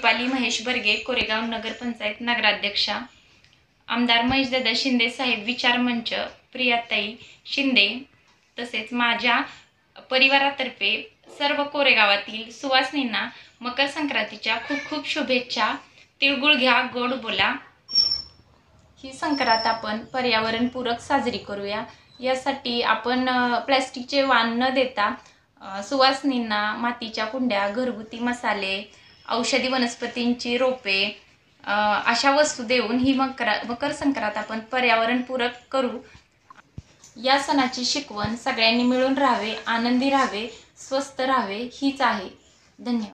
दीपाली महेश बर्गे, कोरेगाव नगरपंचायत नगराध्यक्षा, आमदार महेशदादा शिंदे साहेब विचार मंच, प्रियाताई शिंदे, तसेच माझ्या परिवारातर्फे सर्व कोरेगावातील सुवासिनींना मकर संक्रांतीच्या खूप खूप शुभेच्छा। तिळगुळ घ्या, गोड बोला। ही संक्रांत आपण पर्यावरणपूरक साजरी करूया। यासाठी आपण प्लास्टिकचे वाण न देता सुवासिनींना मातीच्या कुंड्या, घरगुती मसाले, औषधी वनस्पतींची रोपे अशा वस्तू देऊन ही मकर संक्रांत आपण पर्यावरणपूरक करू। या सणाची शिकवण सगळ्यांनी मिळून राहावे, आनंदी राहावे, स्वस्थ राहावे हीच आहे। धन्यवाद।